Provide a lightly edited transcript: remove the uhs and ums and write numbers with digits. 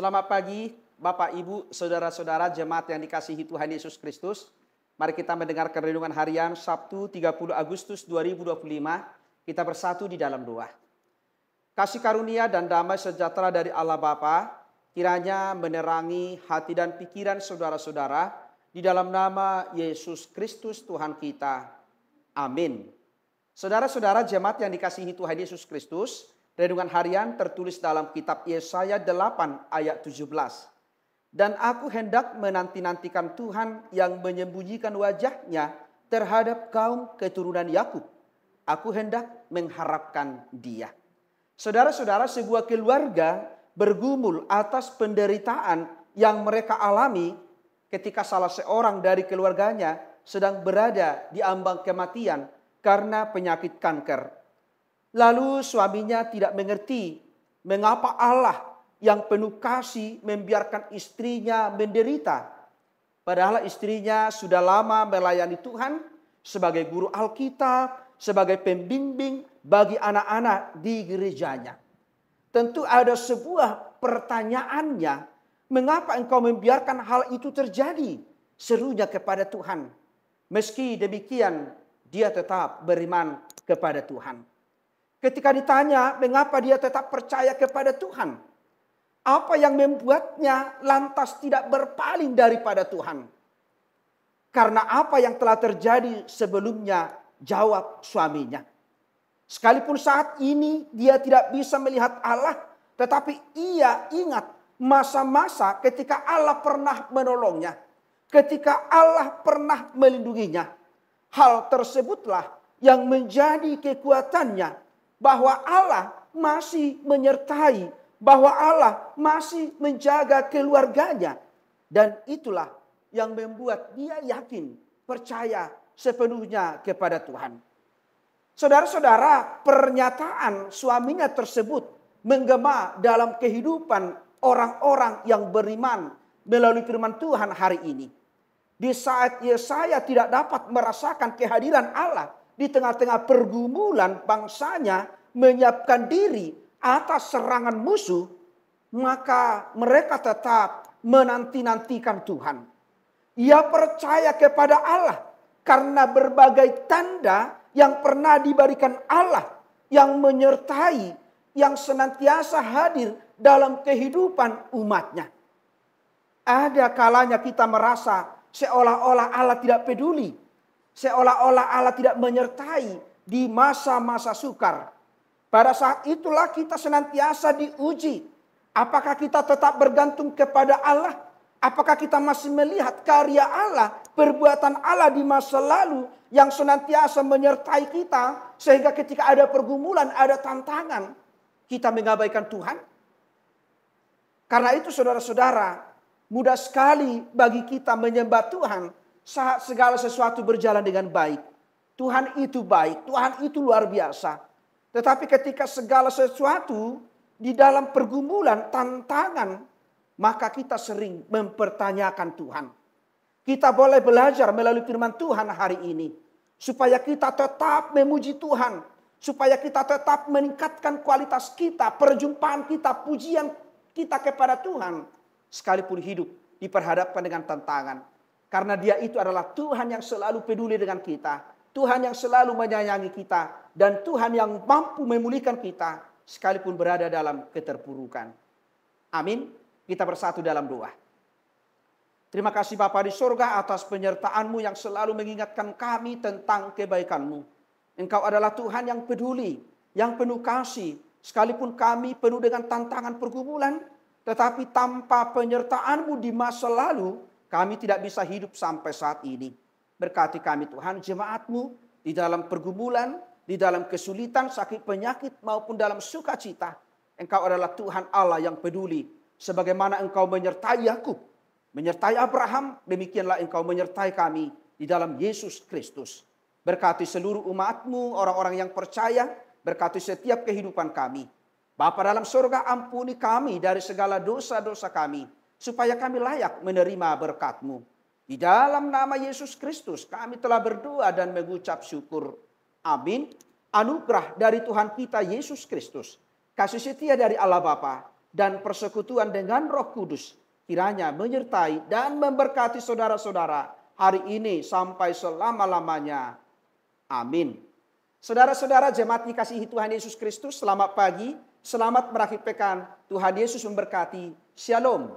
Selamat pagi, Bapak, Ibu, Saudara-saudara jemaat yang dikasihi Tuhan Yesus Kristus. Mari kita mendengarkan renungan harian Sabtu 30 Agustus 2025. Kita bersatu di dalam doa. Kasih karunia dan damai sejahtera dari Allah Bapa kiranya menerangi hati dan pikiran saudara-saudara di dalam nama Yesus Kristus Tuhan kita. Amin. Saudara-saudara jemaat yang dikasihi Tuhan Yesus Kristus, renungan harian tertulis dalam kitab Yesaya 8 ayat 17. Dan aku hendak menanti-nantikan Tuhan yang menyembunyikan wajahnya terhadap kaum keturunan Yakub. Aku hendak mengharapkan Dia. Saudara-saudara, sebuah keluarga bergumul atas penderitaan yang mereka alami ketika salah seorang dari keluarganya sedang berada di ambang kematian karena penyakit kanker. Lalu suaminya tidak mengerti mengapa Allah yang penuh kasih membiarkan istrinya menderita. Padahal istrinya sudah lama melayani Tuhan sebagai guru Alkitab, sebagai pembimbing bagi anak-anak di gerejanya. Tentu ada sebuah pertanyaannya, mengapa engkau membiarkan hal itu terjadi? Serunya kepada Tuhan. Meski demikian, dia tetap beriman kepada Tuhan. Ketika ditanya mengapa dia tetap percaya kepada Tuhan, apa yang membuatnya lantas tidak berpaling daripada Tuhan? Karena apa yang telah terjadi sebelumnya, jawab suaminya. Sekalipun saat ini dia tidak bisa melihat Allah, tetapi ia ingat masa-masa ketika Allah pernah menolongnya, ketika Allah pernah melindunginya. Hal tersebutlah yang menjadi kekuatannya, bahwa Allah masih menyertai, bahwa Allah masih menjaga keluarganya. Dan itulah yang membuat dia yakin, percaya sepenuhnya kepada Tuhan. Saudara-saudara, pernyataan suaminya tersebut menggema dalam kehidupan orang-orang yang beriman melalui firman Tuhan hari ini. Di saat Yesaya tidak dapat merasakan kehadiran Allah di tengah-tengah pergumulan bangsanya menyiapkan diri atas serangan musuh, maka mereka tetap menanti-nantikan Tuhan. Ia percaya kepada Allah karena berbagai tanda yang pernah diberikan Allah yang menyertai, yang senantiasa hadir dalam kehidupan umatnya. Ada kalanya kita merasa seolah-olah Allah tidak peduli, seolah-olah Allah tidak menyertai di masa-masa sukar. Pada saat itulah kita senantiasa diuji. Apakah kita tetap bergantung kepada Allah? Apakah kita masih melihat karya Allah, perbuatan Allah di masa lalu yang senantiasa menyertai kita, sehingga ketika ada pergumulan, ada tantangan, kita mengabaikan Tuhan? Karena itu saudara-saudara, mudah sekali bagi kita menyembah Tuhan saat segala sesuatu berjalan dengan baik. Tuhan itu baik, Tuhan itu luar biasa. Tetapi ketika segala sesuatu di dalam pergumulan, tantangan, maka kita sering mempertanyakan Tuhan. Kita boleh belajar melalui firman Tuhan hari ini, supaya kita tetap memuji Tuhan, supaya kita tetap meningkatkan kualitas kita, perjumpaan kita, pujian kita kepada Tuhan, sekalipun hidup diperhadapkan dengan tantangan. Karena Dia itu adalah Tuhan yang selalu peduli dengan kita, Tuhan yang selalu menyayangi kita, dan Tuhan yang mampu memulihkan kita sekalipun berada dalam keterpurukan. Amin. Kita bersatu dalam doa. Terima kasih Bapa di surga atas penyertaan-Mu yang selalu mengingatkan kami tentang kebaikan-Mu. Engkau adalah Tuhan yang peduli, yang penuh kasih. Sekalipun kami penuh dengan tantangan pergumulan, tetapi tanpa penyertaan-Mu di masa lalu, kami tidak bisa hidup sampai saat ini. Berkati kami Tuhan, jemaat-Mu di dalam pergumulan, di dalam kesulitan, sakit penyakit maupun dalam sukacita. Engkau adalah Tuhan Allah yang peduli. Sebagaimana Engkau menyertai Yakub, menyertai Abraham, demikianlah Engkau menyertai kami di dalam Yesus Kristus. Berkati seluruh umat-Mu, orang-orang yang percaya, berkati setiap kehidupan kami. Bapa dalam surga, ampuni kami dari segala dosa-dosa kami, supaya kami layak menerima berkat-Mu. Di dalam nama Yesus Kristus kami telah berdoa dan mengucap syukur. Amin. Anugerah dari Tuhan kita Yesus Kristus, kasih setia dari Allah Bapa, dan persekutuan dengan Roh Kudus kiranya menyertai dan memberkati saudara-saudara hari ini sampai selama-lamanya. Amin. Saudara-saudara jemaat dikasihi Tuhan Yesus Kristus, selamat pagi, selamat berakhir pekan. Tuhan Yesus memberkati. Shalom.